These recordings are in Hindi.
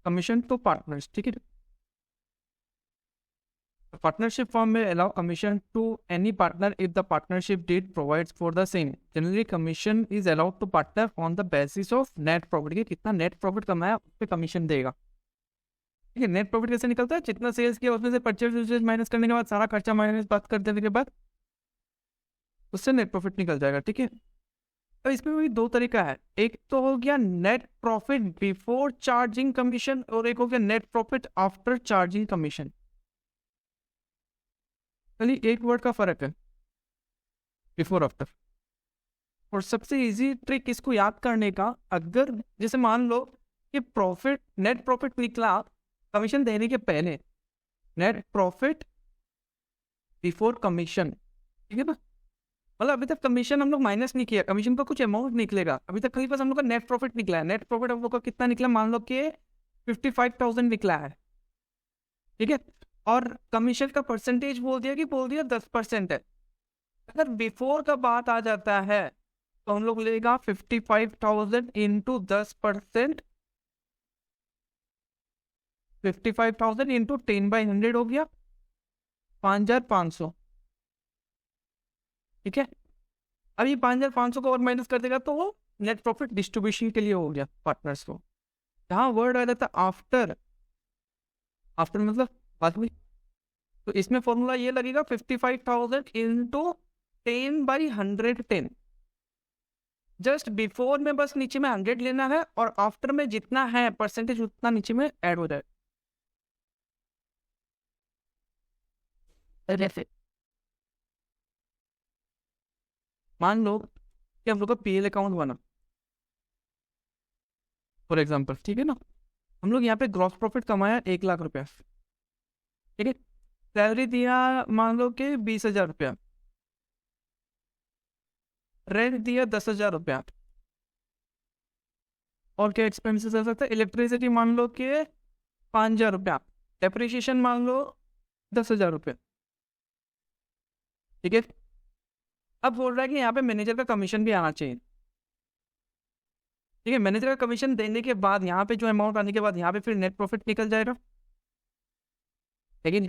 कमीशन टू पार्टनर्स, ठीक है। पार्टनरशिप फॉर्म में allow commission to any partner if the partnership deed provides for the same. Generally commission is allowed to partner on the basis of net profit, के कितना नेट प्रॉफिट कमाया उस पर कमीशन देगा, ठीक है। नेट प्रॉफिट कैसे निकलता है, जितना सेल्स किया उसमें से परचेज माइनस करने के बाद सारा खर्चा माइनस बात कर देने के बाद उससे नेट प्रॉफिट निकल जाएगा, ठीक है। तो इसमें भी दो तरीका है, एक तो हो गया net profit before charging commission और एक हो गया net profit after charging commission. खाली एक वर्ड का फर्क है, बिफोर आफ्टर। और सबसे इजी ट्रिक इसको याद करने का, अगर जैसे मान लो कि प्रॉफिट नेट प्रॉफिट निकला कमीशन देने के पहले, नेट प्रॉफिट बिफोर कमीशन, ठीक है ना। मतलब अभी तक कमीशन हम लोग माइनस नहीं किया, कमीशन का कुछ अमाउंट निकलेगा, अभी तक खाली बस हम लोग का नेट प्रॉफिट निकला है। नेट प्रॉफिट हम लोग का कितना निकला, मान लो कि 55,000 निकला है, ठीक है। और कमीशन का परसेंटेज बोल दिया 10% है। अगर बिफोर का बात आ जाता है तो हम लोग लेगा 55,000 इंटू 10%, 55,000 इंटू 10/100 हो गया 5,500, ठीक है। अब ये 5,500 को और माइनस कर देगा तो वो नेट प्रॉफिट डिस्ट्रीब्यूशन के लिए हो गया पार्टनर्स को। जहाँ वर्ड आ जाता है आफ्टर, आफ्टर मतलब बाद में, तो इसमें फॉर्मूला ये लगेगा 55,000 इंटू 10/110। जस्ट बिफोर में बस नीचे में 100 लेना है और आफ्टर में जितना है परसेंटेज उतना नीचे में ऐड हो जाए। जैसे मान लो कि हम लोग का पीएल अकाउंट बना फॉर एग्जाम्पल, ठीक है ना। हम लोग यहाँ पे ग्रॉस प्रॉफिट कमाया 1,00,000 रुपया, ठीक है। सैलरी दिया मान लो कि 20,000 रुपया, रेंट दिया 10,000 रुपया, और क्या एक्सपेंसेस हो सकता है, इलेक्ट्रिसिटी मान लो कि 5,000 रुपया, डेप्रिसिएशन मान लो 10,000 रुपया, ठीक है। अब बोल रहा है कि यहाँ पे मैनेजर का कमीशन भी आना चाहिए, ठीक है। मैनेजर का कमीशन देने के बाद यहाँ पे जो अमाउंट आने के बाद यहाँ पे फिर नेट प्रॉफिट निकल जाएगा, ठीक है।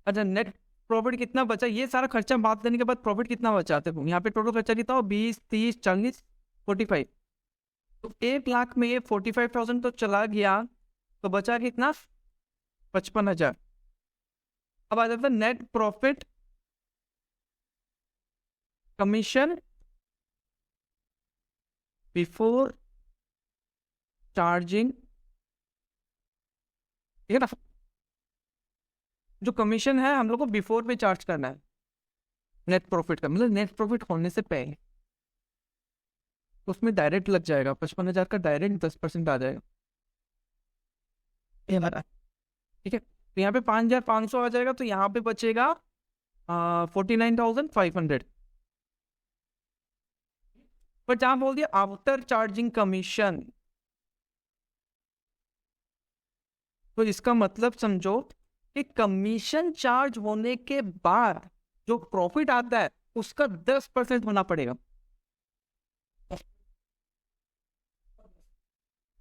अच्छा, नेट प्रॉफिट कितना बचा, ये सारा खर्चा बात करने के बाद प्रॉफिट कितना बचा, देखो यहाँ पे टोटल खर्चा कितना हो, 20, 30, 40, 45। तो 1,00,000 में ये 45,000 तो चला गया, तो बचा कितना, 55,000। अब आ जाता है net profit commission before charging, ठीक है ना। जो कमीशन है हम लोग को बिफोर पे चार्ज करना है नेट प्रॉफिट का, मतलब नेट प्रॉफिट होने से पहले, तो उसमें डायरेक्ट लग जाएगा 55,000 का, डायरेक्ट 10% आ जाएगा, ये हमारा, ठीक है। तो यहाँ पे 5,500 आ जाएगा, तो यहाँ पे बचेगा 49,500। पर जहां बोल दिया आफ्टर चार्जिंग कमीशन, तो इसका मतलब समझो कि कमीशन चार्ज होने के बाद जो प्रॉफिट आता है उसका 10% होना पड़ेगा।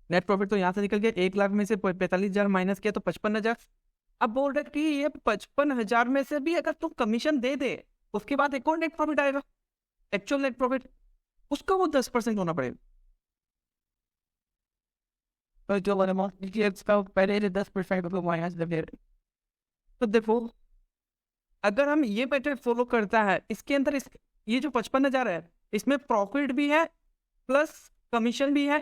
नेट प्रॉफिट तो यहां से निकल गया, 1,00,000 में से 45,000 माइनस किया तो 55,000। अब बोल रहे कि ये 55,000 में से भी अगर तुम कमीशन दे दे उसके बाद एक और नेट प्रॉफिट आएगा, एक्चुअल नेट प्रॉफिट, उसका वो 10% होना पड़ेगा। तो जो पहले 10% तो देखो, अगर हम ये मेथड फॉलो करता है इसके अंदर ये जो 55,000 है इसमें प्रॉफिट भी है प्लस कमीशन भी है।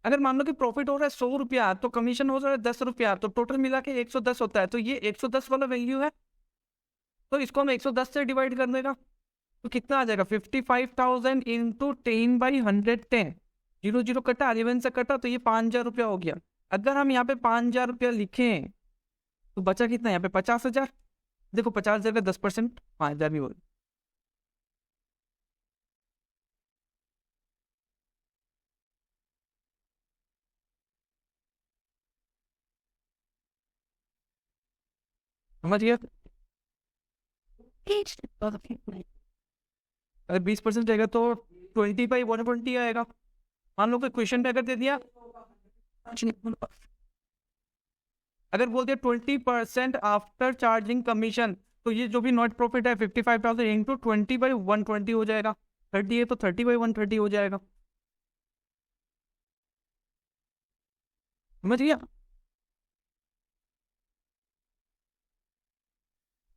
अगर मान लो कि प्रॉफिट हो रहा है 100 रुपया तो कमीशन हो रहा है 10 रुपया, तो टोटल मिला के 110 होता है, तो ये 110 वाला वैल्यू है, तो इसको हम 110 से डिवाइड कर देगा तो कितना आ जाएगा, 55,000 इंटू 10/110। 0 कटा, 11 से कटा, तो ये 5,000 रुपया हो गया। अगर हम यहाँ पे 5,000 रुपया लिखें तो बचा कितना, यहाँ पे 50,000। देखो 50,000 का 10% 5,000 भी हो, समझ गया। अगर 20% रहेगा तो 20/120 आएगा। मान लो कि क्वेश्चन पे अगर दे दिया अगर बोलते 20% आफ्टर चार्जिंग कमीशन, तो ये जो भी नॉट प्रॉफिट है 55,000 इंटू 20/120 हो जाएगा। 30 है तो 30/130 हो जाएगा। समझ गया?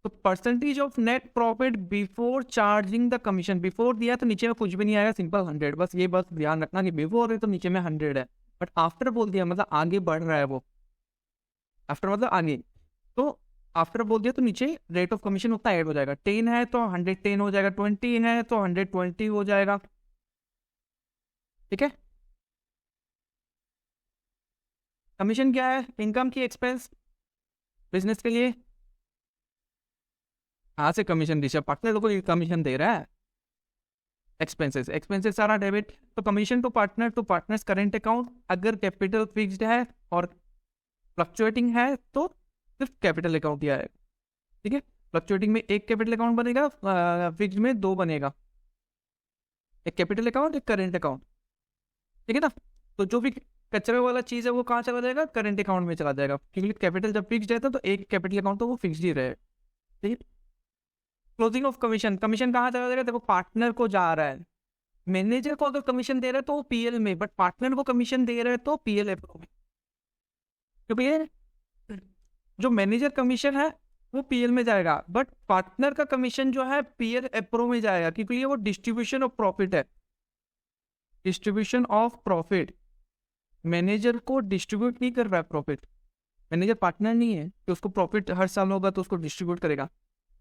तो percentage of net profit before charging the commission, before दिया तो नीचे में कुछ भी नहीं आएगा, सिंपल 100, बस ये बस ध्यान रखना कि बिफोर है तो नीचे में 100 है, बट आफ्टर बोल दिया मतलब आगे बढ़ रहा है वो, आफ्टर मतलब आगे, तो आफ्टर बोल दिया तो नीचे रेट ऑफ कमीशन उतना ऐड हो जाएगा। 10 है तो 110 हो जाएगा, 20 है तो 120 हो जाएगा। ठीक है? कमीशन क्या है? इनकम की एक्सपेंस बिजनेस के लिए। कहाँ से कमीशन ऋषभ? पार्टनर लोगों को कमीशन दे रहा है। एक्सपेंसेस, एक्सपेंसेस सारा डेबिट, तो commission to partners current account, अगर कैपिटल फिक्स्ड है और फ्लक्चुएटिंग है तो सिर्फ कैपिटल अकाउंट ही आएगा। ठीक है? फ्लक्चुएटिंग में एक कैपिटल अकाउंट बनेगा, फिक्स्ड में दो बनेगा, एक कैपिटल अकाउंट एक करेंट अकाउंट। ठीक है ना? तो जो भी कचरे वाला चीज है वो कहाँ चला जाएगा? करेंट अकाउंट में चला जाएगा, क्योंकि कैपिटल जब फिक्स्ड रहता है तो एक कैपिटल अकाउंट तो वो फिक्स्ड ही रहे। ठीक है? क्लोजिंग ऑफ कमीशन, कमीशन कहाँ चला जाएगा? देखो पार्टनर को जा रहा है, मैनेजर को अगर कमीशन दे रहा है तो वो पीएल में, बट पार्टनर को कमीशन दे रहा है तो पीएल एप्रो में, क्योंकि जो मैनेजर कमीशन है वो पीएल में जाएगा, बट पार्टनर का कमीशन जो है पीएल एप्रो में जाएगा, क्योंकि ये वो डिस्ट्रीब्यूशन ऑफ प्रॉफिट है, डिस्ट्रीब्यूशन ऑफ प्रॉफिट। मैनेजर को डिस्ट्रीब्यूट नहीं कर रहा है प्रॉफिट, मैनेजर पार्टनर नहीं है कि उसको प्रॉफिट हर साल होगा तो उसको डिस्ट्रीब्यूट करेगा।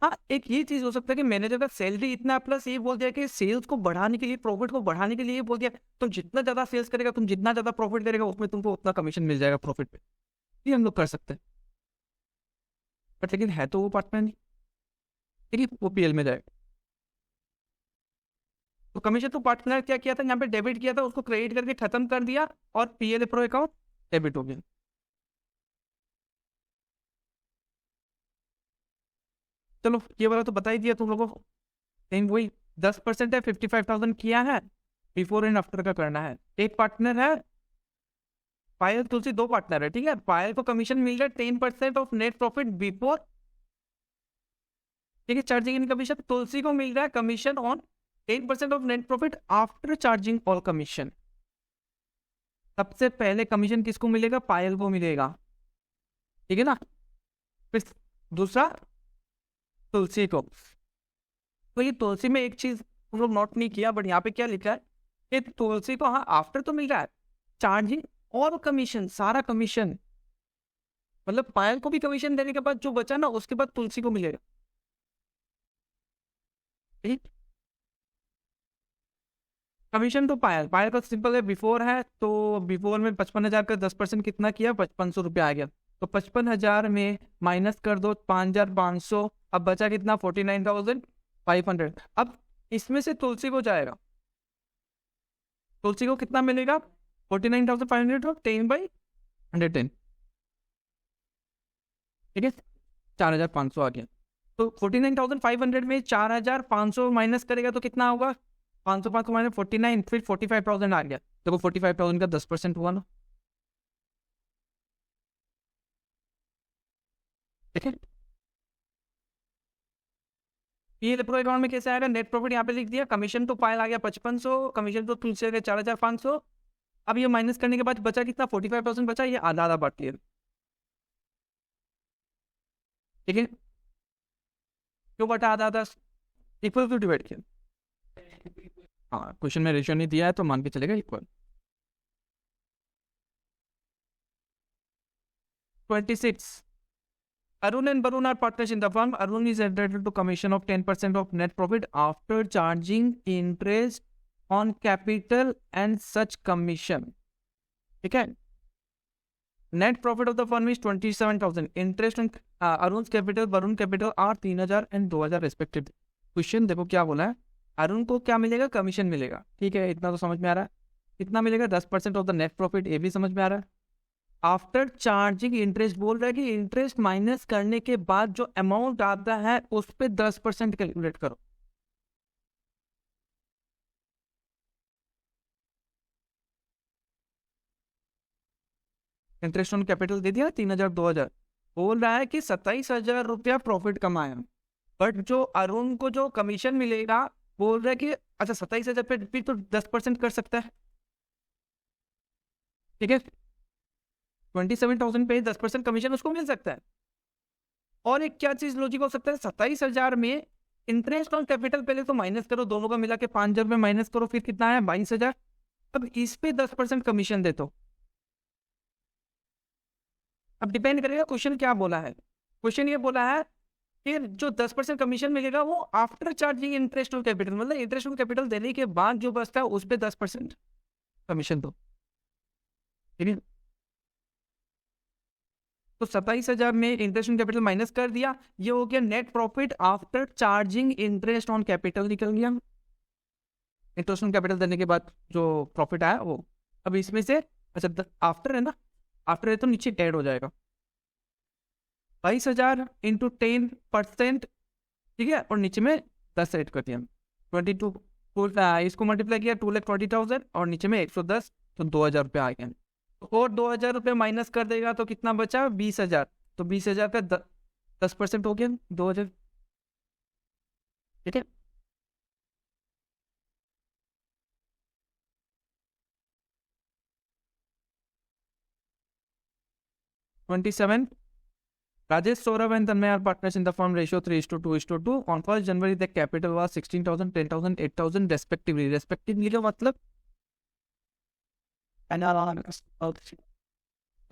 हाँ, एक ये चीज हो सकता है कि मैनेजर का सैलरी इतना प्लस ये बोल दिया कि सेल्स को बढ़ाने के लिए, प्रॉफिट को बढ़ाने के लिए ये बोल दिया तुम जितना ज्यादा सेल्स करेगा, तुम जितना ज्यादा प्रॉफिट करेगा उसमें तुमको उतना कमीशन मिल जाएगा प्रॉफिट पे। ये हम लोग कर सकते हैं, बट लेकिन है तो वो पार्टनर नहीं, ठीक है, वो पीएल में जाएगा। तो कमीशन तो पार्टनर क्या किया था, यहाँ पे डेबिट किया था, उसको क्रेडिट करके खत्म कर दिया और पीएल प्रो अकाउंट डेबिट हो गया। चलो ये वाला तो बता ही दिया तुम लोगों को, लेकिन वही 10% है, 55,000 किया है, बिफोर एंड आफ्टर का करना है। एक पार्टनर है पायल तुलसी, दो पार्टनर है, ठीक है। पायल को कमीशन मिल रहा है 10% ऑफ नेट प्रॉफिट बिफोर, ठीक है, चार्जिंग इन कमीशन। तुलसी को मिल रहा है commission on 10% of net profit after charging all commission. सबसे पहले कमीशन किसको मिलेगा? पायल को मिलेगा, ठीक है ना। फिर दूसरा तुलसी को। तो ये तुलसी में एक चीज हम लोग नोट नहीं किया, बट यहाँ पे क्या लिखा है कि तुलसी को हाँ आफ्टर तो मिल रहा है चार्जिंग और कमीशन, सारा कमीशन, मतलब पायल को भी कमीशन देने के बाद जो बचा ना उसके बाद तुलसी को मिलेगा। ठीक, कमीशन तो पायल, पायल का सिंपल है, बिफोर है तो बिफोर में 55,000 का 10% कितना किया? 5500 रुपया आ गया, तो 55,000 में माइनस कर दो 5,500, अब बचा कितना? 49,500। अब इसमें से तुलसी को जाएगा, तुलसी को कितना मिलेगा? 49,500 और 10/110, ठीक है, 4,500 आ गया। तो 49,500 में 4,500 माइनस करेगा तो कितना होगा? 500 500 माइनस 49, फिर 45,000 आ गया। देखो 45,000 का 10% हुआ ना, ठीक है। ये प्रो अकाउंट में कैसे आएगा? नेट प्रॉफिट यहाँ पे लिख दिया, कमीशन तो पायल आ गया 5500, कमीशन तो तुलसी आ गया 4,500। अब ये माइनस करने के बाद बचा कितना? 45,000 बचा, ये आधा आधा बांट लिया, ठीक है। क्यों बटा आधा आधा? इक्वल टू डिवाइड किया, हाँ क्वेश्चन में रेशियो नहीं दिया है तो मान के चलेगा equal. 26, Arun and Varun are partners in the firm. Arun is entitled to commission of 10% of net profit after charging interest on capital and such commission. ठीक है। Net profit of the firm is 27,000. Interest on Arun's capital, Varun capital are 3,000 and 2,000 respectively. Question देखो क्या बोला है, अरुण को क्या मिलेगा? कमीशन मिलेगा, ठीक है, इतना तो समझ में आ रहा है। कितना मिलेगा? 10% ऑफ द नेट प्रॉफिट, ये भी समझ में आ रहा है। आफ्टर चार्जिंग इंटरेस्ट बोल रहा है कि इंटरेस्ट माइनस करने के बाद जो अमाउंट आता है उस पर 10% कैलकुलेट करो। इंटरेस्ट ऑन कैपिटल दे दिया 3,000 2,000, बोल रहा है कि 27,000 रुपया प्रॉफिट कमाया, बट जो अरुण को जो कमीशन मिलेगा बोल रहा है कि अच्छा 27,000 पे भी तो 10% कर सकता है, ठीक है, 27,000 पे 10% कमीशन उसको मिल सकता है। और एक क्या चीज लॉजिक हो सकता है, 27,000 में इंटरेस्ट ऑन कैपिटल पहले तो माइनस करो, दोनों का मिला के 5,000 रुपये माइनस करो, फिर कितना है 22,000। अब इस पे 10% कमीशन दे दो। अब डिपेंड करेगा क्वेश्चन क्या बोला है। क्वेश्चन ये बोला है कि जो 10% कमीशन मिलेगा वो after charging interest on capital, मतलब इंटरेस्ट ऑन कैपिटल देने के बाद जो बचता है उस पर 10% कमीशन दो, ठीक है। तो 27,000 में इंटरेस्ट ऑन कैपिटल माइनस कर दिया, ये हो गया net profit after charging interest on capital, निकल गया इंटरेस्ट ऑन कैपिटल देने के बाद जो प्रॉफिट आया वो। अब इसमें से अच्छा आफ्टर है ना, आफ्टर है तो नीचे ऐड हो जाएगा 22,000 इंटू 10%, ठीक है, और नीचे में 10 ऐड कर दिया 22, इसको मल्टीप्लाई किया 2,40,000 और नीचे में 110, तो 2,000 रुपये आ गया। और 2,000 रुपये माइनस कर देगा तो कितना बचा 20,000, तो 20,000 का 10% हो गया 2,000, ठीक है। (27) Rajesh, Saurabh and Tanmay are partners in the firm, ratio 3:2:2. On 1st January the capital was 16,000, 10,000, 8,000 respectively. Respectively का मतलब क्या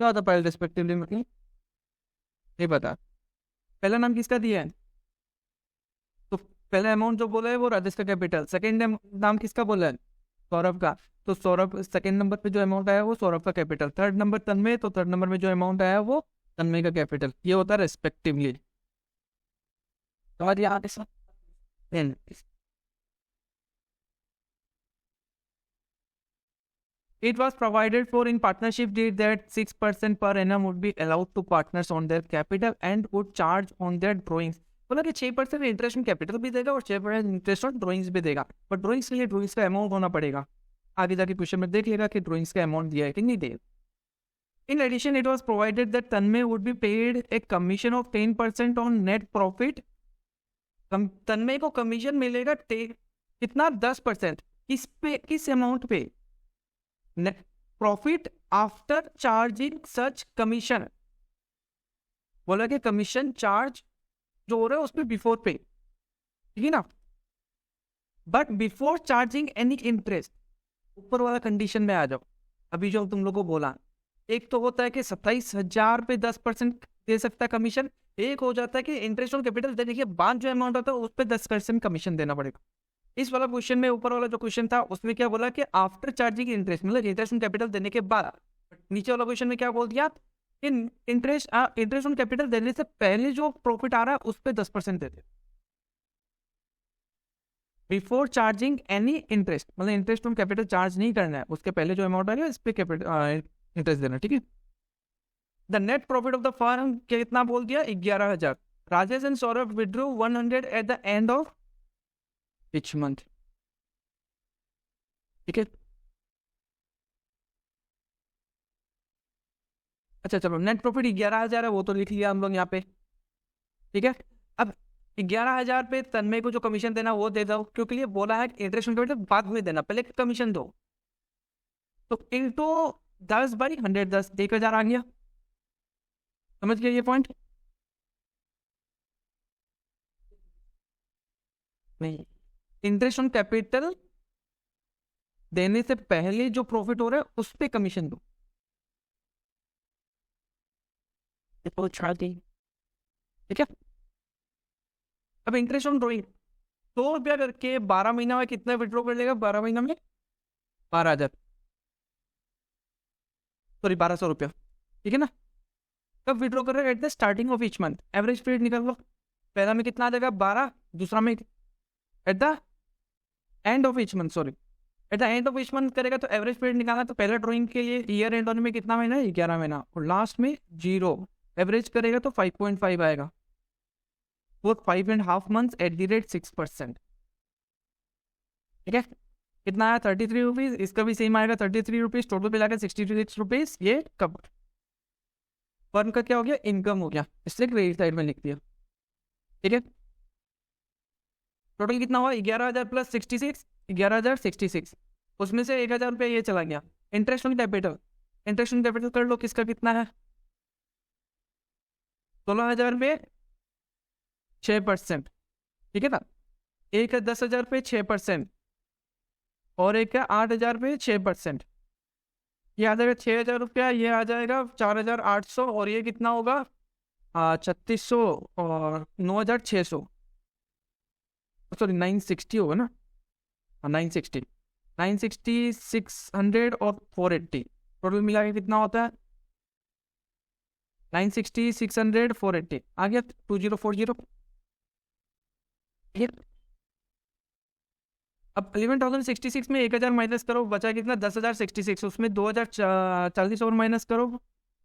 होता है पहले रेस्पेक्टिवली मतलब नहीं पता। पहला नाम किसका दिया है, तो पहला अमाउंट जो बोला है वो राजेश का कैपिटल, सेकंड नाम किसका बोला है सौरभ का, तो सौरभ सेकंड नंबर पे जो अमाउंट आया वो सौरभ का कैपिटल, थर्ड नंबर तन्मय, तो थर्ड नंबर में जो अमाउंट आया वो तन्मय का कैपिटल, ये होता है रेस्पेक्टिवली। तो यहाँ It was provided for in partnership deed that 6% per annum would be allowed to partners on their capital and would charge on their drawings. बोला कि 6% इंटरेस्ट ऑन कैपिटल भी देगा और 6% इंटरेस्ट ऑन ड्रॉइंग्स भी देगा, बट ड्रॉइंग्स के लिए ड्रॉइंग्स का अमाउंट होना पड़ेगा। आगे जाके क्वेश्चन में देख लेगा कि ड्रॉइंग्स का अमाउंट दिया है कि नहीं दिया। In addition, it was provided that Tanmay would be paid a commission of 10% on net profit. तन्मय को कमीशन मिलेगा कितना 10%, किस पे, किस अमाउंट पे, नेट प्रॉफिट आफ्टर चार्जिंग सच कमीशन। बोला कि कमीशन चार्ज जो हो रहा है उस पर बिफोर पे, ठीक है ना, but before charging any interest. ऊपर वाला कंडीशन में आ जाओ, अभी जो तुम लोग को बोला, एक तो होता है कि 27,000 पे 10% दे सकता है कमीशन, एक हो जाता है कि इंटरेस्ट ऑन कैपिटल देने के बाद जो अमाउंट होता है उस पर 10% कमीशन देना पड़ेगा। इस वाला क्वेश्चन में ऊपर वाला जो क्वेश्चन था उसमें क्या बोला कि आफ्टर चार्जिंग इंटरेस्ट, मतलब इंटरेस्ट ऑन कैपिटल देने के बाद। नीचे वाला क्वेश्चन में क्या बोल दिया कि इंटरेस्ट ऑन कैपिटल देने से पहले जो प्रॉफिट आ रहा है उस पर 10% देते, बिफोर चार्जिंग एनी इंटरेस्ट, मतलब इंटरेस्ट ऑन कैपिटल चार्ज नहीं करना है, उसके पहले जो अमाउंट आ रहा है इस पे कैपिटल इंटरेस्ट देना, ठीक है। The net profit of the firm कितना बोल दिया 11,000। Rajesh and Saurabh withdrew 100 at the end of each month, ठीक है। अच्छा चलो, नेट प्रॉफिट 11,000 है वो तो लिख लिया हम लोग यहाँ पे, ठीक है। अब 11,000 पे तन्मय को जो कमीशन देना वो दे दो, क्योंकि ये बोला है इंटरेस्ट ऑन कैपिटल बाद में देना, पहले कमीशन दो, तो इनटू 10/110 1,000 आ गया। समझ गया ये पॉइंट? नहीं, इंटरेस्ट ऑन कैपिटल देने से पहले जो प्रॉफिट हो रहा है उस पे कमीशन दो, ठीक है। अब इंटरेस्ट ऑन ड्रॉइंग 100 रुपया करके 12 महीना में कितना विड्रॉ कर लेगा, 12 महीना में 12,000, सॉरी 1,200 रुपया, ठीक है ना। कब विड्रॉ कर रहे हैं, at the starting of each month. Average period निकाल लो, पहला में कितना आ जाएगा 12, दूसरा में at the end of each month, sorry at the end of each month करेगा तो एवरेज पीरियड निकालना, तो पहला ड्रॉइंग के लिए ईयर एंड होने में कितना महीना है 11 महीना, और लास्ट में 0, एवरेज करेगा तो 5.5 आएगा, वो 5.5 मंथ्स एट द रेट 6%, ठीक है। कितना आया 33 रुपीज, इसका भी सेम आएगा 33 रुपीज, टोटल मिला के 66 रुपीज, ये कब फर्म का क्या हो गया, इनकम हो गया, इसलिए क्रेडिट साइड में लिख दिया। ठीक है, टोटल कितना हुआ 11,000 प्लस 66, 11,066, उसमें से 1,000 रुपया ये चला गया। Interest on capital, interest on capital कर लो, किसका कितना है 16,000 पे 6%। ठीक है ना, एक है 10,000 पे 6% और एक है 8,000 पे 6%। ये आ जाएगा 6,000 रुपया, ये आ जाएगा 4,800 और ये कितना होगा 3,600 और 9,600, सॉरी 960 होगा ना, 960, 960, 600 और 480, टोटल मिला के कितना होता है 960, 600, 480, आ गया 2040। अब 11,066 में 1,000 माइनस करो, बचा कितना 10,066, उसमें 2,040 और माइनस करो,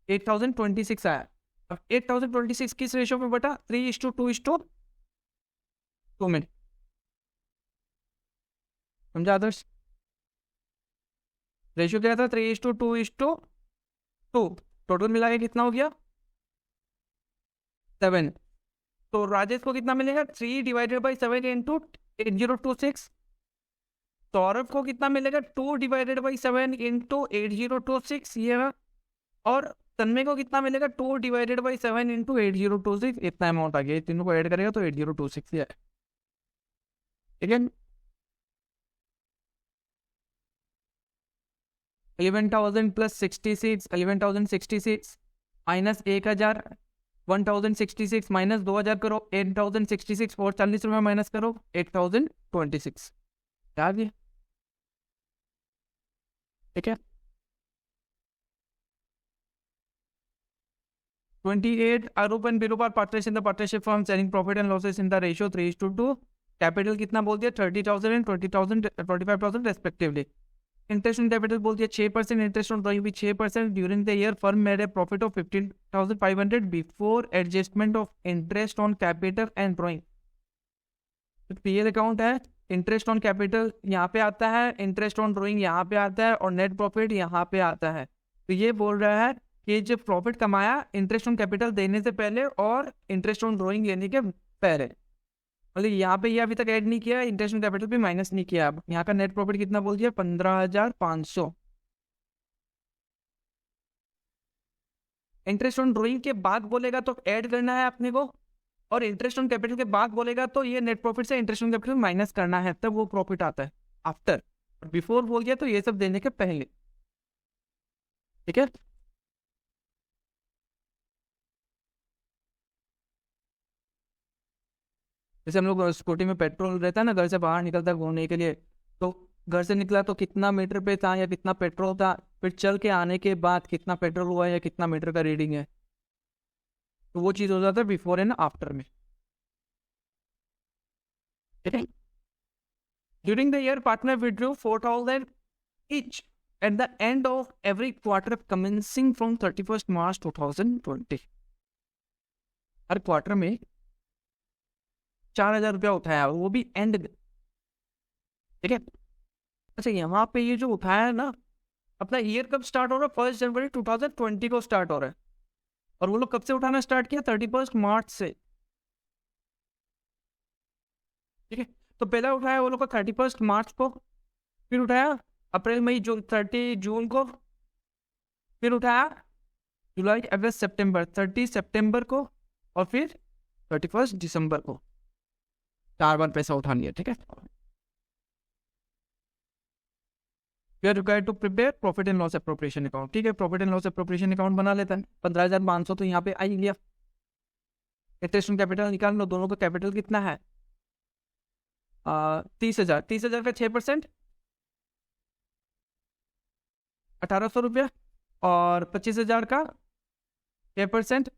8,026 आया। अब 8,026 किस रेशो में बटा, 3:2:2 में, समझा आदर्श? रेशियो क्या था 3:2:2, टोटल मिला के कितना हो गया 7। तो राजेश को कितना मिलेगा 3/7 इंटू 8026, सौरभ को कितना मिलेगा 2/7 इंटू 8026 ये है, और तन्मय को कितना मिलेगा 2/7 इंटू 8026, इतना अमाउंट आ गया, तीनों को ऐड करेगा तो 8026 है। ठीक है, 11,000 प्लस 66, 11,066 माइनस 1,000, 1,066 माइनस 2,000 करो, 8,066 और 40 रुपये माइनस करो, 8,026 आ गया। ठीक है, 28 Arup and Birup are partners in the partnership firm selling profit and losses in the ratio 3:2। Capital कितना बोल दिया 30,000 and 20,000, 25,000 respectively. Interest on capital बोल दिया 6%, इंटरेस्ट ऑन ड्राइंग भी 6%। During the year firm made a profit of 15,500 before adjustment of interest on capital and drawing. PL account है, इंटरेस्ट ऑन कैपिटल यहाँ पे आता है, इंटरेस्ट ऑन ड्राइंग यहाँ पे आता है और नेट प्रॉफिट यहाँ पे आता है। तो ये बोल रहा है कि जो प्रॉफिट कमाया इंटरेस्ट ऑन कैपिटल देने से पहले और इंटरेस्ट ऑन ड्राइंग लेने के पहले, मतलब यहाँ पे ये अभी तक ऐड नहीं किया, इंटरेस्ट ऑन कैपिटल भी माइनस नहीं किया। अब यहाँ का नेट प्रॉफिट कितना बोल दिया 15,500। इंटरेस्ट ऑन ड्राइंग के बाद बोलेगा तो ऐड करना है अपने को, और इंटरेस्ट ऑन कैपिटल के बाद बोलेगा तो ये नेट प्रॉफिट से इंटरेस्ट ऑन कैपिटल माइनस करना है, तब वो प्रॉफिट आता है। आफ्टर, बिफोर बोल दिया तो ये सब देने के पहले। ठीक है, जैसे हम लोग स्कूटी में पेट्रोल रहता है ना, घर से बाहर निकलता है घूमने के लिए, तो घर से निकला तो कितना मीटर पे था या कितना पेट्रोल था, फिर चल के आने के बाद कितना पेट्रोल हुआ या कितना मीटर का रीडिंग है, तो वो चीज़ हो जाता है बिफोर एंड आफ्टर में। ठीक है, during the year partner withdrew 4,000 each at the end of every quarter commencing from 31st March 2020। Her quarter में 4,000 रुपया उठाया, वो भी एंड। ठीक है, अच्छा यहाँ पे ये जो उठाया है ना, अपना ईयर कब स्टार्ट हो रहा है 1 जनवरी 2020 को स्टार्ट हो रहा है, और वो लोग कब से उठाना स्टार्ट किया 31 मार्च से। ठीक है, तो पहला उठाया वो लोग का 31 मार्च को, फिर उठाया अप्रैल मई जून 30 जून को, फिर उठाया जुलाई अगस्त सितंबर 30 सितंबर को, और फिर 31 दिसंबर को। 4 बार पैसा उठा लिया। ठीक है, we are required to prepare profit and loss appropriation account. ठीक है, profit and loss appropriation account बना लेता है। 15,500 तो यहाँ पे आ ही गया। इंटरेस्ट ऑन कैपिटल निकाल लो, दोनों का कैपिटल कितना है 30,000, 30,000 का 6% 1,800 रुपया, और 25,000 का 6%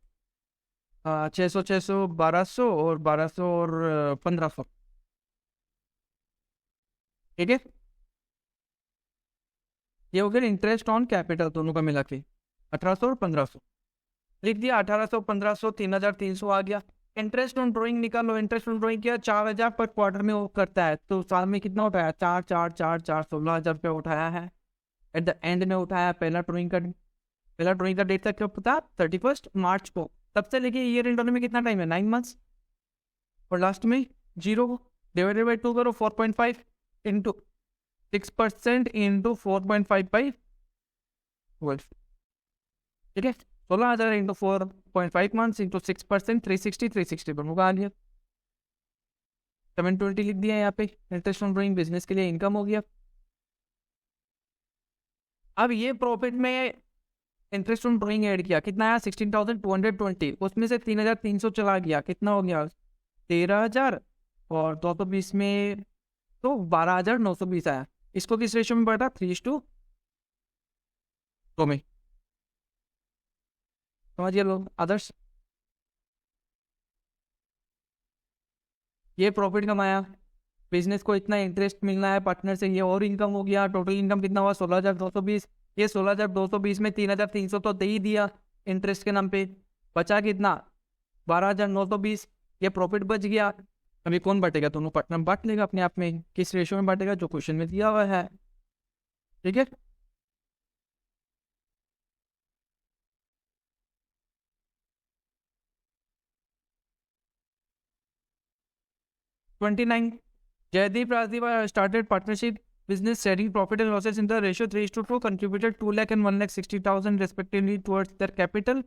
600, 600, 1,200 और 1,200 और 1,500। ठीक है, ये हो गया इंटरेस्ट ऑन कैपिटल, दोनों का मिला के 1,800 और 1,500 लिख दिया। 1,800, 1,500, 3,300 आ गया। इंटरेस्ट ऑन ड्राइंग निकालो, इंटरेस्ट ऑन ड्राइंग किया 4,000 पर क्वार्टर में वो करता है, तो साल में कितना उठाया 4, 4, 4, 4, 16,000 रुपया उठाया है। एट द एंड में उठाया पहला ड्राइंग का पहला ड्राइंग का डेट था कब था, 31 मार्च को। तब से लेके ईयर एंड होने में कितना टाइम है, 9 मंथ्स। और लास्ट में 0 डिवाइडेड बाई 2 करो, 4.5 इंटू 6% इंटू 4.55 12। ठीक है, 16,000 इंटू 4.5 मंथ्स इंटू 6%, 360 पर होगा आ गया। 720 लिख दिया यहाँ पे, इंटरेस्ट ऑन ड्राइंग बिजनेस के लिए इनकम हो गया। अब ये प्रॉफिट में इंटरेस्ट ऑन ड्राइंग ऐड किया, कितना आया 16,220, उसमें से 3,300 चला गया, कितना हो गया 13,000, और 220 में तो 12,920 आया। इसको किस रेशियो में बढ़ा, 3:2 में। समझिए लोग आदर्श, ये प्रॉफिट कमाया, बिजनेस को इतना इंटरेस्ट मिलना है पार्टनर से, ये और इनकम हो गया। टोटल इनकम कितना हुआ 16,220। ये 16,220 में 3,300 तो दे ही दिया इंटरेस्ट के नाम पे, बचा कितना 12,920। ये प्रॉफिट बच गया। अभी कौन बांटेगा, दोनों पार्टनर बांट लेगा अपने आप में। किस रेशियो में बांटेगा, जो क्वेश्चन में दिया हुआ है। ठीक है, 29, Jaideep Rajdip started partnership business sharing profit and losses in the ratio 3:2, contributed 2 lakh and 1,60,000 respectively towards their capital.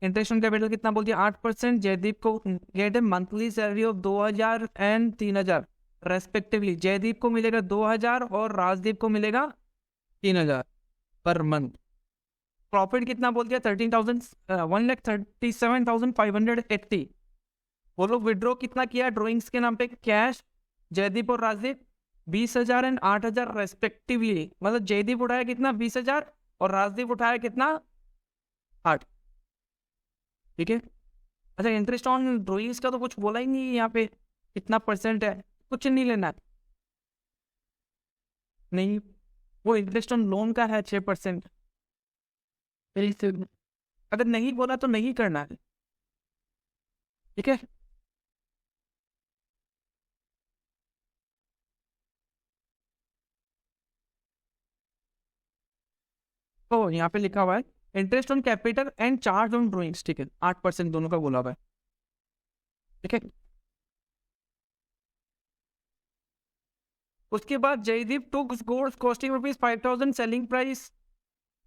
Interest on capital कितना बोल दिया, 8%। जयदीप को get a monthly salary of 2,000 and 3,000 respectively. Jaideep को मिलेगा 2,000 और राजदीप को मिलेगा 3,000 पर मंथ। प्रॉफिट कितना बोल दिया, 1,37,580। वो लोग विड्रॉ कितना किया ड्रॉइंग्स के नाम पे कैश, जयदीप और राजदीप 20,000 एंड 8,000 रेस्पेक्टिवली। मतलब जयदीप उठाया कितना 20,000 और राजदीप उठाया कितना 8। ठीक है, अच्छा इंटरेस्ट ऑन ड्रॉइंग्स का तो कुछ बोला ही नहीं यहाँ पे, कितना परसेंट है, कुछ नहीं लेना है। नहीं, वो इंटरेस्ट ऑन लोन का है 6%। अगर नहीं बोला तो नहीं करना है। ठीक है, तो यहाँ पे लिखा हुआ है interest on capital and charge on drawings. ठीक है, 8% दोनों का बोला हुआ है। ठीक है, उसके बाद Jaydeep took goods costing ₹5,000, selling price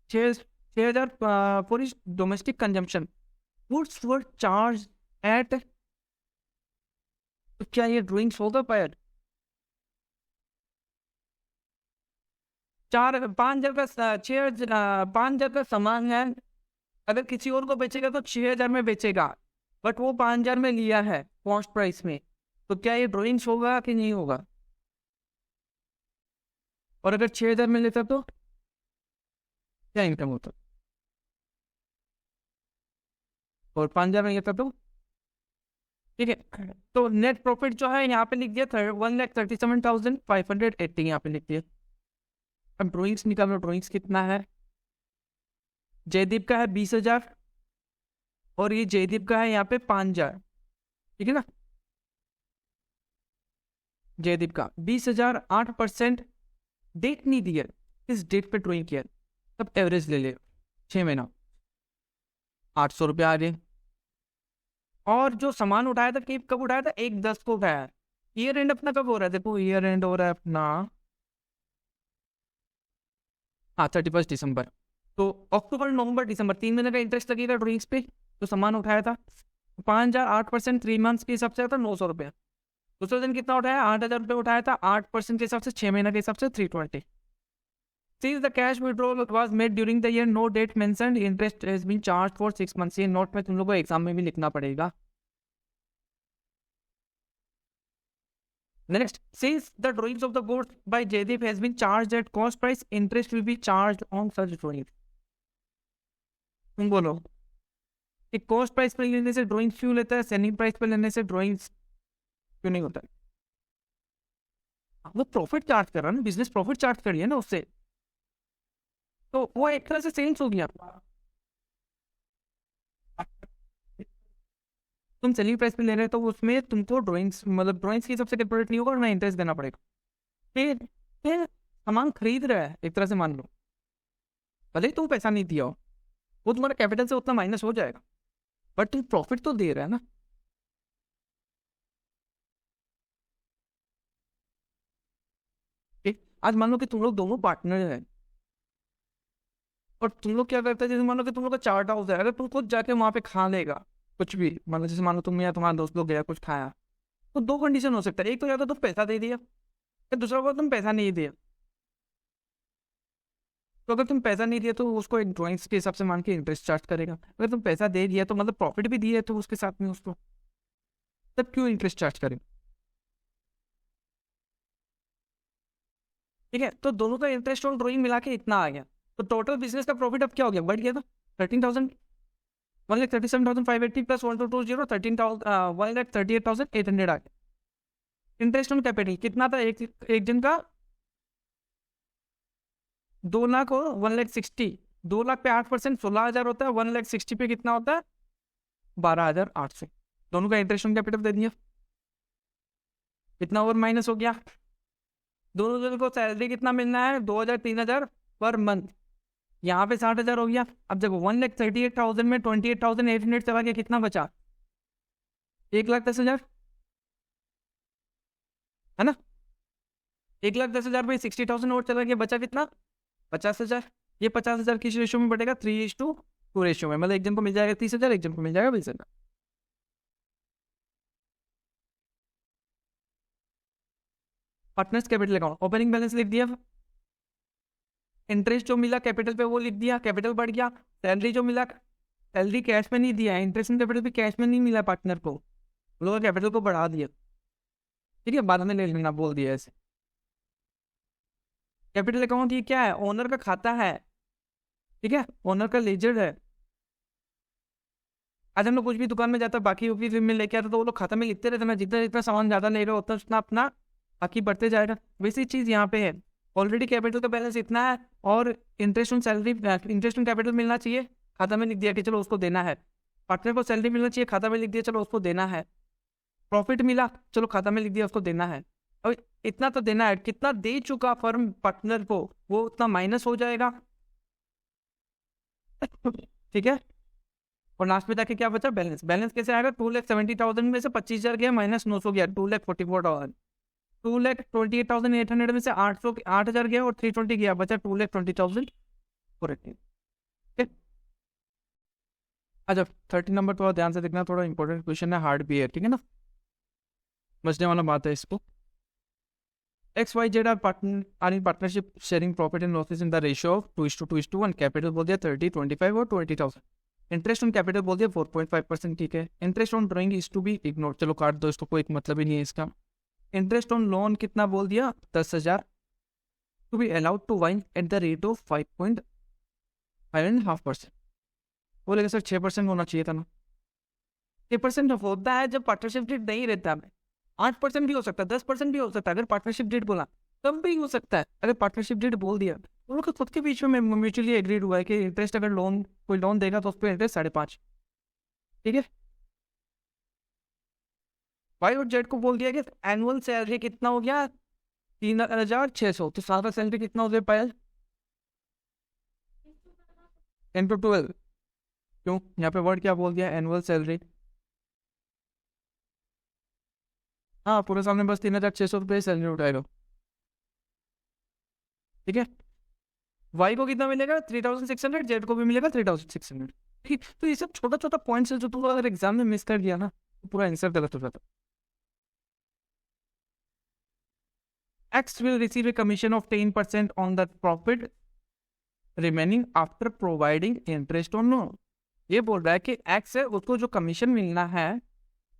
6,000 for his domestic consumption. Goods were charge at, तो क्या ये ड्रॉइंग्स होगा पाया 5,000 का 5,000 का सामान है, अगर किसी और को बेचेगा तो 6,000 में बेचेगा, बट वो 5,000 में लिया है कॉस्ट प्राइस में, तो क्या ये ड्रॉइंग्स होगा कि नहीं होगा। और अगर 6,000 में लेता तो क्या इनकम होता, और 5,000 में लेता तो। ठीक है, तो नेट प्रॉफिट जो है यहाँ पे लिख दिया 1,37,580 यहाँ पे लिख दिया। अब ड्रॉइंग्स निकाल लो, ड्रॉइंग्स कितना है, जयदीप का है 20,000 और ये जयदीप का है यहाँ पे 5,000। ठीक है ना, जयदीप का 20,000, 8%। डेट नहीं दिया, इस डेट पे ड्रॉइंग किया, तब एवरेज ले ले 6 महीना 800 रुपया आ गए। और जो सामान उठाया था कब उठाया था, 1/10 को उठाया। ईयर एंड अपना कब हो रहा है, देखो ईयर एंड हो रहा है अपना, हाँ 31 दिसंबर। तो अक्टूबर नवंबर दिसंबर 3 महीने का इंटरेस्ट लगेगा ड्रॉइंग्स पे। तो सामान उठाया था 5,000, 8% 3 मंथ्स के हिसाब से था 900 रुपया। दूसरे दिन कितना उठाया, 8,000 रुपये उठाया था, 8% के हिसाब से 6 महीने के हिसाब से 320। Since the cash withdrawal was made during the year, no date mentioned, interest has been charged for 6 months। ये नोट में तुम लोगों को एग्जाम में भी लिखना पड़ेगा। Next, since the drawings of the goods by Jaydeep has been charged at cost price, interest will be charged on such drawings। तुम बोलो कि कॉस्ट प्राइस पे लेने से ड्राइंग्स क्यों लेता है, सेलिंग प्राइस पे लेने से ड्राइंग्स क्यों नहीं होता है। वो प्रॉफिट चार्ज कर रहा है ना, बिजनेस प्रॉफिट चार्ज करिए है ना उससे, तो वो एक तरह से सेल्स हो गया। तुम सेलिंग प्राइस पे ले रहे हो तो उसमें तुमको ड्राइंग्स मतलब ड्राइंग्स की हिसाब से कैलकुलेट नहीं होगा और ना इंटरेस्ट देना पड़ेगा। फिर सामान खरीद रहा है एक तरह से मान लो, भले ही तुम पैसा नहीं दिया हो, वो तुम्हारा कैपिटल से उतना माइनस हो जाएगा, बट तुम प्रॉफिट तो दे रहे हैं ना। ठीक, आज मान लो कि तुम लोग दोनों पार्टनर हैं और तुम लोग क्या करते हैं, जैसे मान लो कि तुम लोग का चार्ट हाउस है, अगर तुम खुद जाके वहां पे खा लेगा कुछ भी, मान लो जैसे मान लो तुम या तुम्हारा दोस्त लोग गया कुछ खाया, तो दो कंडीशन हो सकता है, एक तो या तो तुम पैसा दे दिया, फिर दूसरा बात तुम पैसा नहीं दिया। तो अगर तुम पैसा नहीं दिया तो उसको एक ड्रॉइंग्स के हिसाब से मान के इंटरेस्ट चार्ज करेगा, अगर तुम पैसा दे दिया तो मतलब प्रॉफिट भी दिया है तो उसके साथ में उसको, तब क्यों इंटरेस्ट चार्ज करेगा। ठीक है, तो दोनों का इंटरेस्ट और ड्रॉइंग मिला के इतना आ गया, तो टोटल बिजनेस का प्रॉफिट अब क्या हो गया, बढ़ गया था 13,000, 1,37,580 प्लस 1,220, 1,38,800 आ गया। इंटरेस्ट ऑन कैपिटल कितना था, एक दिन का 2 लाख और 1,60,000, 2 लाख पे 8%, 16,000 होता है, 1,60,000 पे कितना होता है, 12,800। दोनों का इंटरेस्ट ऑन कैपिटल दे दिया, कितना और माइनस हो गया, दोनों जन को सैलरी कितना मिलना है, 2,000 3,000 पर मंथ, यहाँ पे 60,000 हो गया। अब देखो 1,38,000 में 28,800 चला गया, कितना बचा, 1,10,000 है ना, 1,10,000 में 60,000 और चला गया, बचा कितना, 50,000। ये 50,000 किस रेशियो में बढ़ेगा, 3:2 रेशियो में, मतलब एक जन को मिल जाएगा 30,000, एक जन को मिल जाएगा 20,000। Partners capital account, opening balance लिख दिया, इंटरेस्ट जो मिला कैपिटल पे वो लिख दिया, कैपिटल बढ़ गया, सैलरी जो मिला, सैलरी कैश में नहीं दिया, इंटरेस्ट इन कैपिटल भी कैश में नहीं मिला पार्टनर को, लोग कैपिटल को बढ़ा दिया। ठीक है, बाद में ले लेना बोल दिया ऐसे। कैपिटल अकाउंट ये क्या है, ओनर का खाता है, ठीक है, ओनर का लेजर है। आज हम लोग कुछ भी दुकान में जाता है बाकी फिर में लेके आता तो वो लोग खाता में लिखते रहते ना, जितना जितना सामान ज्यादा ले रहा होता है उतना अपना बाकी बढ़ते जाएगा, वैसी चीज यहाँ पे है। ऑलरेडी कैपिटल का बैलेंस इतना है और interest on salary, interest on capital मिलना चाहिए, खाता में लिख दिया कि चलो उसको देना है। पार्टनर को सैलरी मिलना चाहिए, खाता में लिख दिया चलो उसको देना है। प्रॉफिट मिला, चलो खाता में लिख दिया उसको देना है। अब इतना तो देना है, कितना दे चुका फर्म पार्टनर को वो उतना माइनस हो जाएगा। ठीक है, और लास्ट में जाके क्या बचा, बैलेंस। बैलेंस कैसे आएगा, 2,70,000 में से 25,000 गया माइनस 900 गया, 2,44,000। 2,28,800 में से 8,000 गया और 320 गया, बचा 2,20,000। अच्छा 30 नंबर थोड़ा ध्यान से देखना, थोड़ा इंपॉर्टेंट क्वेश्चन है, हार्ड भी है, ठीक है ना, समझने वाला बात है इसको। XYZ are in partnership sharing profit and losses in the ratio of 2:2:1। Capital बोल दिया 30, 25 और 20,000। इंटरेस्ट ऑन कैपिटल बोल दिया 4.5%, ठीक है। Interest on drawing is to be ignore, चलो काट दो इसको, कोई मतलब ही नहीं है इसका। इंटरेस्ट ऑन लोन कितना बोल दिया, 10,000, to be allowed to wine at the rate of 5.5%। बोलेगा सर 6% होना चाहिए था ना। 6% होता है जब पार्टनरशिप डेट नहीं रहता है, 8% भी हो सकता है, 10% भी हो सकता है। अगर पार्टनरशिप डेट बोला तब भी हो सकता है, अगर पार्टनरशिप डेट बोल दिया तो लोग खुद के बीच में म्यूचुअली एग्रीड हुआ है कि इंटरेस्ट अगर लोन कोई लोन देगा तो उस पर इंटरेस्ट 5.5, ठीक है। वाई और जेड को बोल दिया कि एनुअल सैलरी कितना हो गया, 3,600, तो सारा सैलरी कितना हो गया पायल, 10/12। क्यों, यहाँ पे वर्ड क्या बोल दिया, एनुअल सैलरी। हाँ, पूरे सामने बस 3,600 रुपये सैलरी उठाएगा, ठीक है। वाई को कितना मिलेगा, 3,600, जेड को भी मिलेगा 3,600, ठीक। तो ये सब छोटा छोटा पॉइंट्स है जो तुम अगर एग्जाम में मिस कर दिया ना तो पूरा आंसर गलत हो जाता। X will receive a commission of 10% on the profit remaining after providing interest on loan। ये बोल रहा है कि X है उसको जो कमीशन मिलना है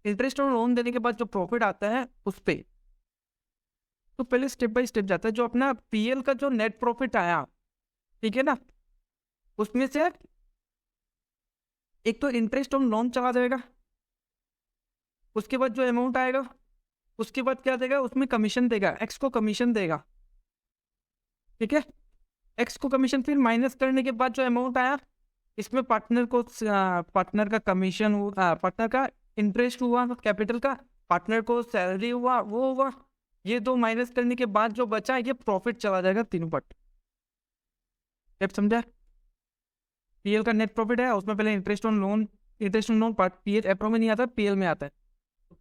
इंटरेस्ट ऑन लोन देने के बाद जो प्रॉफिट आता है उस पे। तो पहले स्टेप बाय स्टेप जाता है, जो अपना PL का जो नेट प्रॉफिट आया, ठीक है ना, उसमें से एक तो इंटरेस्ट ऑन लोन चला जाएगा, उसके बाद जो अमाउंट आएगा उसके बाद क्या देगा, उसमें कमीशन देगा, एक्स को कमीशन देगा, ठीक है। एक्स को कमीशन फिर माइनस करने के बाद जो अमाउंट आया इसमें पार्टनर को पार्टनर का कमीशन हुआ, पार्टनर का इंटरेस्ट हुआ कैपिटल का, पार्टनर को सैलरी हुआ, वो हुआ, ये दो माइनस करने के बाद जो बचा ये प्रॉफिट चला जाएगा तीनों पट। अब समझा, पीएल का नेट प्रॉफिट है, उसमें पहले interest on loan part PL appro में नहीं आता, पीएल में आता है।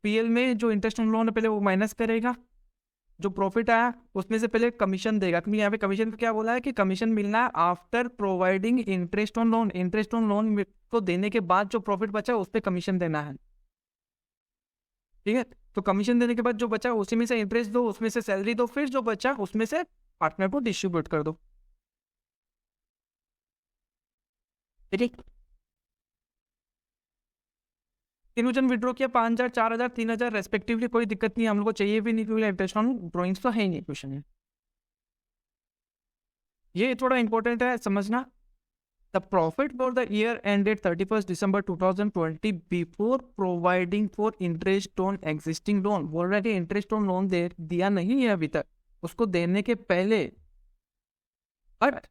पीएल में जो इंटरेस्ट ऑन लोन है पहले वो माइनस करेगा, जो प्रॉफिट आया उसमें से पहले कमीशन देगा, क्योंकि यहाँ पे कमीशन को क्या बोला है कि कमीशन मिलना है after providing interest on loan. Interest on loan को देने के बाद जो प्रॉफिट बचा उस पर कमीशन देना है, ठीक है। तो कमीशन देने के बाद जो बचा उसी में से इंटरेस्ट दो, उसमें से सैलरी दो, फिर जो बचा उसमें से पार्टनर को डिस्ट्रीब्यूट कर दो, ठीक है। तीनों जन विड्रॉ किया 5,000, 4,000, 3,000 रेस्पेक्टिवली, कोई दिक्कत नहीं, हम लोग को चाहिए भी नहीं क्योंकि इंटरेस्ट ऑन ड्रॉइंग्स तो है ही नहीं क्वेश्चन में। ये थोड़ा इंपॉर्टेंट है समझना। The profit for the year ended 31 December 2020 before providing for interest on existing loan. बोल रहा है कि इंटरेस्ट ऑन लोन दिया नहीं है अभी तक, उसको देने के पहले, but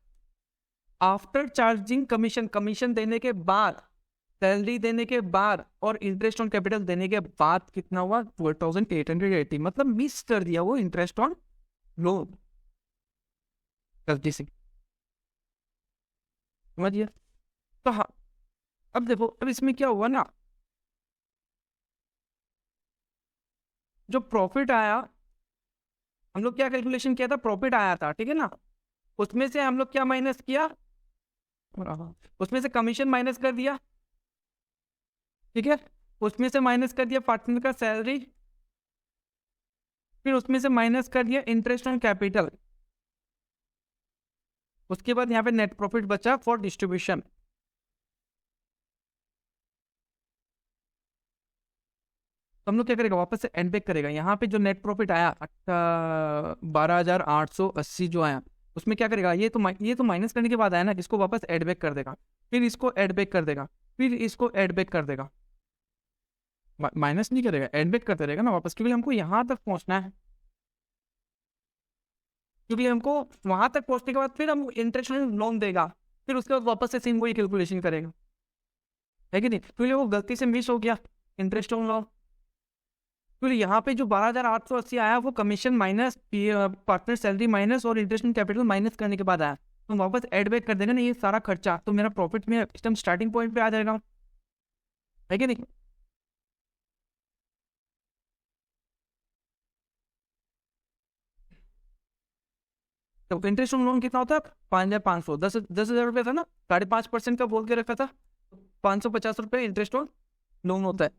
after charging commission, commission देने के बाद, सैलरी देने के बाद और इंटरेस्ट ऑन कैपिटल देने के बाद कितना हुआ 4,880, मतलब मिस कर दिया वो इंटरेस्ट ऑन लोन, गलती से, समझिए। तो हाँ, अब देखो, अब इसमें क्या हुआ ना, जो प्रॉफिट आया, हम लोग क्या कैलकुलेशन किया था, प्रॉफिट आया था, ठीक है ना, उसमें से हम लोग क्या माइनस किया, उसमें से कमीशन माइनस कर दिया, ठीक है, उसमें से माइनस कर दिया पार्टनर का सैलरी, फिर उसमें से माइनस कर दिया इंटरेस्ट ऑन कैपिटल, उसके बाद यहाँ पे नेट प्रॉफिट बचा फॉर डिस्ट्रीब्यूशन। तो हम लोग क्या करेगा, वापस से एड बैक करेगा, यहाँ पे जो नेट प्रॉफिट आया 12,880 जो आया, उसमें क्या करेगा, ये तो माइनस करने के बाद आया ना, इसको वापस एड बैक कर देगा, फिर इसको एड बैक कर देगा, फिर इसको एड बैक कर देगा, माइनस नहीं करेगा, एड बैक करते रहेगा ना वापस, क्योंकि हमको यहाँ तक पहुँचना है, क्योंकि हमको वहां तक पहुंचने के बाद फिर हम इंटरेस्ट लोन देगा, फिर उसके बाद वापस से सेम वही कैलकुलेशन करेगा, है कि नहीं, क्योंकि वो गलती से मिस हो गया इंटरेस्ट ऑन लोन। क्योंकि यहाँ पे जो 12,880 आया वो commission minus partner salary minus और इंटरेस्ट ऑन कैपिटल माइनस करने के बाद आया, तो वापस एड बैक कर देगा ना ये सारा खर्चा, तो मेरा प्रॉफिट में एकदम स्टार्टिंग पॉइंट पे आ जाएगा, है कि नहीं। तो इंटरेस्ट ऑन लोन कितना होता है, 5,500, 10,000 रुपये था ना, 5.5% का बोल के रखा था, 550 रुपये इंटरेस्ट ऑन लोन होता है,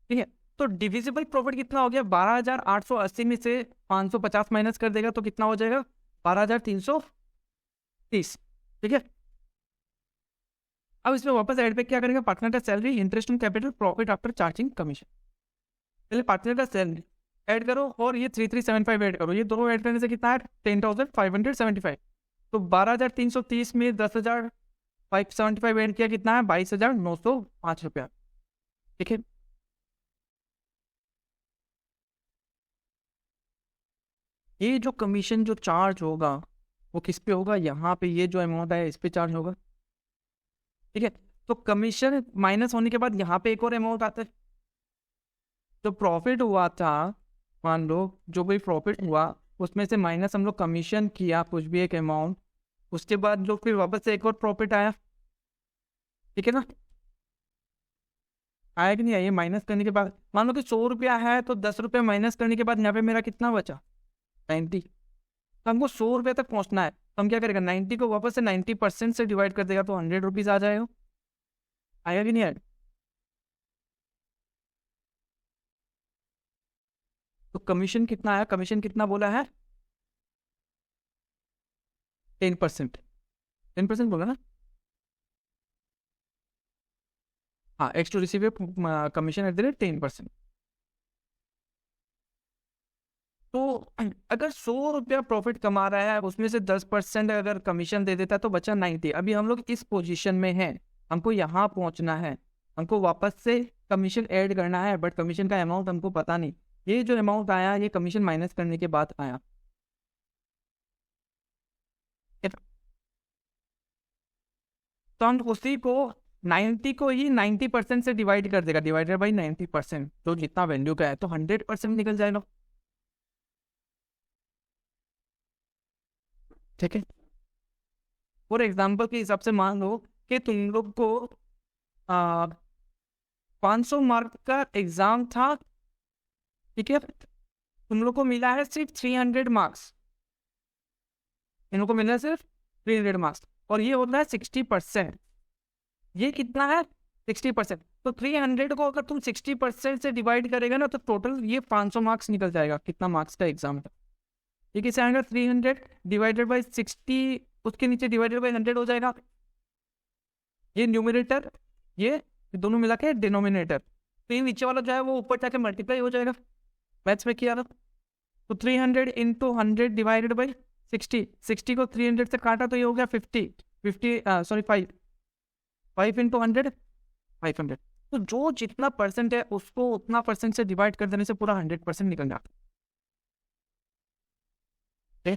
ठीक है। तो डिविजिबल प्रॉफिट कितना हो गया, 12,880 में से 550 माइनस कर देगा तो कितना हो जाएगा 12,330, ठीक है। अब इसमें वापस एड बैक क्या करेगा, पार्टनर का salary, interest on capital, profit after charging commission. पहले पार्टनर का सैलरी ऐड करो और ये 3,375 ऐड करो, ये दोनों ऐड करने से कितना है 10,575। तो 12,330 में 10,575 ऐड किया, कितना है 22,905 रुपया, ठीक है। ये जो कमीशन जो चार्ज होगा वो किस पे होगा, यहाँ पे ये जो अमाउंट है इस पे चार्ज होगा, ठीक है। तो कमीशन माइनस होने के बाद यहाँ पे एक और अमाउंट आता है, जो प्रॉफिट हुआ था, मान लो जो भी प्रॉफिट हुआ उसमें से माइनस हम लोग कमीशन किया कुछ भी एक अमाउंट, उसके बाद जो फिर वापस से एक और प्रॉफिट आया, ठीक है ना, आया कि नहीं आया, माइनस करने के बाद मान लो कि 100 रुपया है, तो 10 रुपया माइनस करने के बाद यहाँ पे मेरा कितना बचा 90, तो हमको 100 रुपये तक पहुँचना है, तो हम क्या करेगा 90 को वापस से 90% से डिवाइड कर देगा, तो 100 रुपीज़ आ जाएगा, आया कि नहीं आया। तो कमीशन कितना आया, कमीशन कितना बोला है 10%, 10% बोला ना, हाँ, X to receive commission at the rate 10%। तो अगर 100 रुपया प्रॉफिट कमा रहा है उसमें से 10% अगर कमीशन दे देता है तो बचा 90। अभी हम लोग इस पोजीशन में हैं, हमको यहाँ पहुँचना है, हमको वापस से कमीशन ऐड करना है, बट कमीशन का अमाउंट हमको पता नहीं, ये जो अमाउंट आया ये कमीशन माइनस करने के बाद आया, तो हम उसी को 90 को ही 90% से डिवाइड कर देगा, डिवाइडेड बाई 90%, तो जितना वैल्यू का है तो 100% निकल जाएगा, ठीक है। फॉर एग्जाम्पल के हिसाब से मान लो कि तुम लोग को 500 मार्क का एग्जाम था, ठीक है, तुम लोग को मिला है सिर्फ 300 मार्क्स, इन लोग को मिला है सिर्फ 300 मार्क्स, और ये होता है 60%। ये कितना है? 60%। तो 300 को अगर तुम 60% से डिवाइड करेगा ना, तो टोटल ये 500 मार्क्स निकल जाएगा, कितना मार्क्स का एग्जाम है। ये कैसे आएगा? 300 डिवाइडेड बाई 60, उसके नीचे डिवाइडेड बाई 100 हो जाएगा, ये न्यूमरेटर, ये दोनों मिला के डिनोमिनेटर। तो ये नीचे वाला जो है वो ऊपर जाके मल्टीप्लाई हो जाएगा, मैथ्स में किया ना। तो 300 इंटू 100 डिवाइडेड बाई 60, 60 को 300 से काटा तो ये हो गया 5 इंटू 100 500। तो जो जितना परसेंट है उसको उतना परसेंट से डिवाइड कर देने से पूरा 100% निकल जाता है।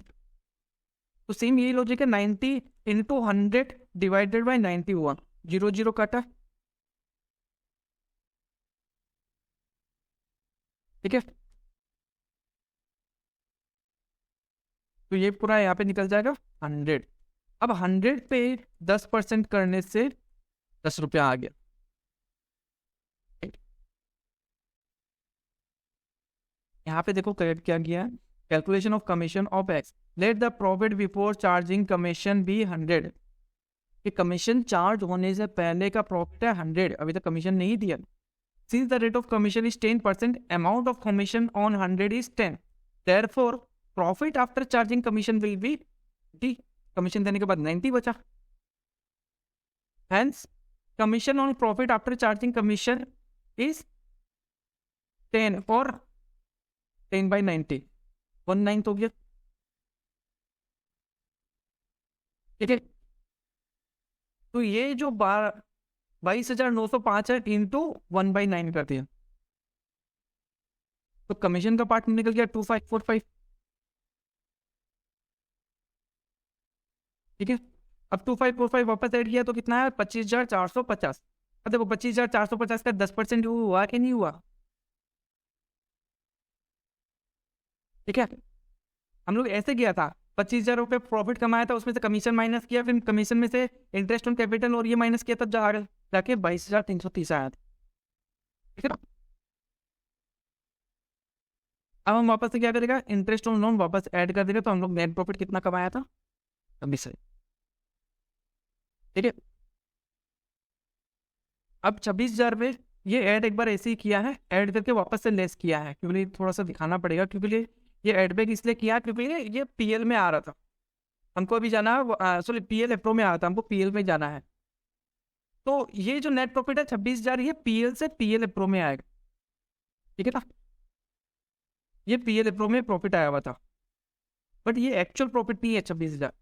तो सेम यही लॉजिक है, 90 इंटू 100 डिवाइडेड बाई 91, 0 0 काटा, ठीक है। तो ये पूरा यहाँ पे निकल जाएगा 100। अब 100 पे 10% करने से 10 रुपया आ गया। यहाँ पे देखो करेक्ट क्या किया है, calculation of commission of X, let the profit before charging commission be 100। कि कमीशन चार्ज होने से पहले का प्रॉफिट है 100, अभी तक कमीशन नहीं दिया। Since the rate of commission is 10%, amount of commission on 100 is 10. Therefore, profit after charging commission will be 90. Commission देने के बाद 90 बचा. Hence, commission on profit after charging commission is 10 or 10 by 90. 1/9 हो गया. ठीक है. तो ये जो 22,905 है इंटू 1/9 कर दिया, तो कमीशन का पार्ट निकल गया 2545। ठीक है, अब 2545 वापस ऐड किया तो कितना है? 25,450। अब देखो 25,450 का 10% हुआ कि नहीं हुआ? ठीक है, हम लोग ऐसे किया था, 25,000 रुपये प्रॉफिट कमाया था, उसमें से कमीशन माइनस किया, फिर कमीशन में से इंटरेस्ट ऑन कैपिटल और ये माइनस किया, तब जाके 22,330 आया था। ठीक है ना। अब हम वापस से क्या करेगा? इंटरेस्ट ऑन लोन वापस ऐड कर देगा, तो हम लोग नेट प्रॉफिट कितना कमाया था? 26,000। ठीक है, अब 26,000 में ये ऐड एक बार ऐसे ही किया है, ऐड करके वापस से लेस किया है, क्योंकि थोड़ा सा दिखाना पड़ेगा, क्योंकि ये ऐड बैक इसलिए किया क्योंकि ये पीएल में आ रहा था, हमको अभी जाना है, सॉरी पीएल एप्रो में आ रहा था, हमको पीएल में जाना है। तो ये जो नेट प्रॉफिट है 26,000, ये पीएल से पीएल एप्रो में आएगा। ठीक है ना, ये पीएल एप्रो में प्रॉफिट आया हुआ था, बट ये एक्चुअल प्रॉफिट नहीं है 26,000।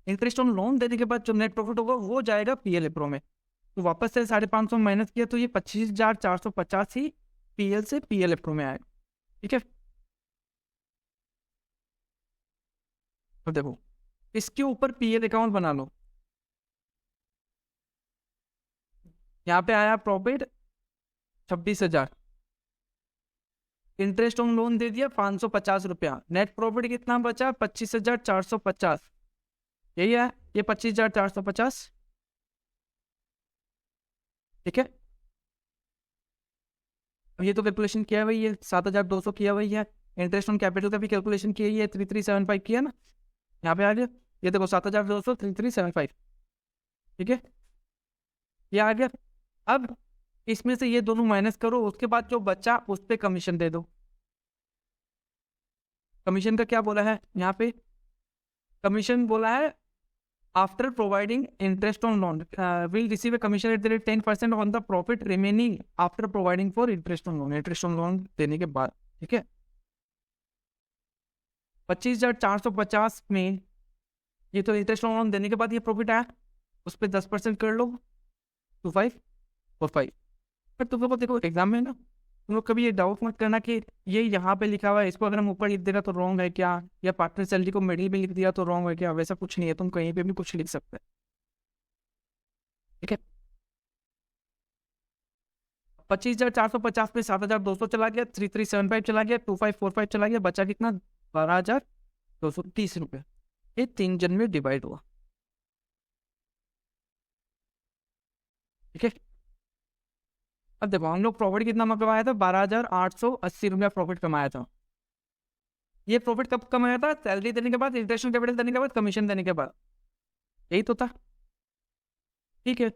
इंटरेस्ट ऑन लोन देने के बाद जो नेट प्रॉफिट होगा वो जाएगा पीएल एप्रो में। तो वापस से 550 माइनस किया, तो ये 25,450 ही पीएल से पीएल एप्रो में आएगा। ठीक है, तो देखो इसके ऊपर पीएल अकाउंट बना लो। यहाँ पे आया प्रॉफिट 26,000, इंटरेस्ट ऑन लोन दे दिया 550 रुपया, नेट प्रॉफिट कितना बचा? 25,450। यही है, ये 25,450। ठीक है, अब ये तो कैलकुलेशन किया हुआ है, 7,200 किया हुआ है। इंटरेस्ट ऑन कैपिटल का भी कैलकुलेशन किया है, 3375 किया ना, यहाँ पे आ गया। ये देखो 7,200 3375। ठीक है, ये आ गया। अब इसमें से ये दोनों माइनस करो, उसके बाद जो बचा उस पर कमीशन दे दो। कमीशन का क्या बोला है यहाँ पे? कमीशन बोला है after providing interest on loan will receive a commission at the rate 10% on the profit remaining after providing for interest on loan. Interest on loan देने के बाद, ठीक है, 25,450 में ये तो इंटरेस्ट ऑन लोन देने के बाद ये प्रॉफिट आया, उस पर 10% कर लो, 2545। पर तुम लोग देखो एग्जाम में ना, तुम लोग कभी ये डाउट मत करना कि ये यहाँ पे लिखा हुआ है, इसको अगर हम ऊपर लिख देगा तो रॉन्ग है क्या, या पार्टनर सैलरी को मिडिल में लिख दिया तो रॉन्ग है क्या। वैसा कुछ नहीं है, तुम कहीं पे भी कुछ लिख सकते हैं। ठीक है, 25,450 में 7,200 चला गया, 3375 चला गया, 2545 चला गया, बचा कितना? 12,230 रुपये। ये 3 जन में डिवाइड हुआ। ठीक है। अब देखो हम लोग प्रॉफिट कितना कमाया था, 12,880 रुपया प्रॉफिट कमाया था। ये प्रॉफिट कब कमाया था, सैलरी देने के बाद, इंटरेस्ट कैपिटल देने के बाद, कमीशन देने के बाद, यही तो था। ठीक है।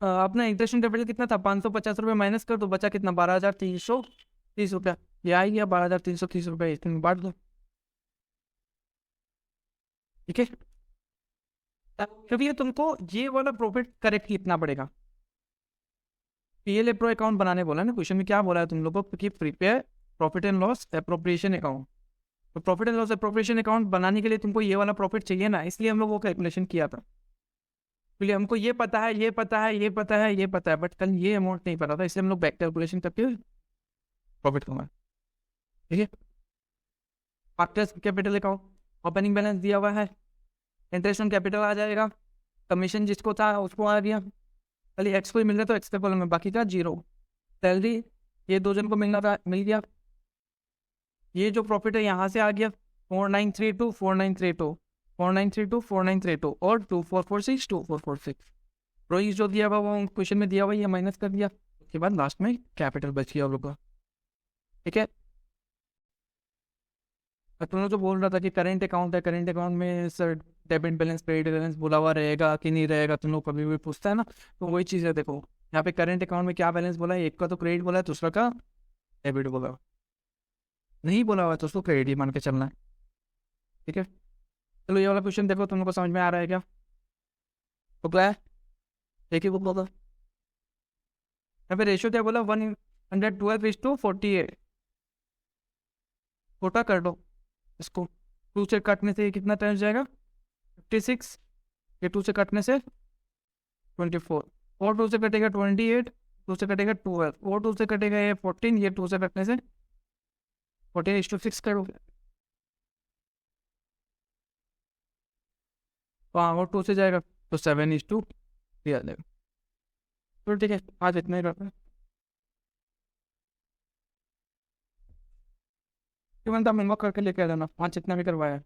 अपना इंटरेस्ट कैपिटल कितना था, 550 रुपये माइनस कर दो, बचा कितना, 12,330 रुपया। ये आ गया 12,330 रुपये, इसमें बांट दो। ठीक है। क्योंकि ये तुमको ये वाला प्रॉफिट करेक्ट कितना पड़ेगा, पीएल प्रो अकाउंट बनाने बोला ना क्वेश्चन में, क्या बोला है तुम लोगों को कि prepare profit and loss appropriation account. तो profit and loss appropriation account बनाने के लिए तुमको ये वाला प्रॉफिट चाहिए ना, इसलिए हम लोग वो कैलकुलेशन किया था। इसलिए हमको ये पता है, ये पता है, ये पता है, ये पता है, बट कल ये अमाउंट नहीं पता था, इसलिए हम लोग बैक कैलकुलेशन करके प्रॉफिट कमाए। ठीक है। After capital account, opening balance दिया हुआ है, इंटरेस्ट ऑन कैपिटल आ जाएगा, कमीशन जिसको था उसको आ गया, खाली एक्स को ही मिल रहा तो एक्स के कॉलम में, बाकी का जीरो। सैलरी ये दो जन को मिलना था, मिल गया। ये जो प्रॉफिट है यहाँ से आ गया 4932 4932 4932 4932 और 2446 2446। रोइस जो दिया हुआ वो क्वेश्चन में दिया हुआ, ये माइनस कर दिया, उसके बाद लास्ट में कैपिटल बच गया आप लोग का। ठीक है। तुमने जो बोल रहा था कि करेंट अकाउंट है, करेंट अकाउंट में sir debit balance credit balance बोला हुआ रहेगा कि नहीं रहेगा, तुम लोग कभी भी पूछता है ना, तो वही चीज़ है। देखो यहाँ पे करेंट अकाउंट में क्या बैलेंस बोला है, एक का तो क्रेडिट बोला है, दूसरा का डेबिट बोला है। नहीं बोला हुआ है तो उसको क्रेडिट ही मान के चलना है। ठीक है। चलो ये वाला क्वेश्चन देखो, तुम लोग को समझ में आ रहा है क्या, तो क्या है, देखिए वो बोला यहाँ पे रेशियो क्या बोला, 112:48। छोटा कर दो इसको, 2 से काटने से कितना टाइम जाएगा, 56, ये 2 से काटने से 24, और 2 से कटेगा 28, 2 से कटेगा 12, और 2 से कटेगा ये 14, ये 2 से कटने से 14:6 करो। हाँ और 2 से जाएगा तो 7:3 आ जाएगा। तो ठीक है, आज इतना ही रहता है। क्यों बनता, होमवर्क करके लेके आ जाना, आज जितना भी करवाया है।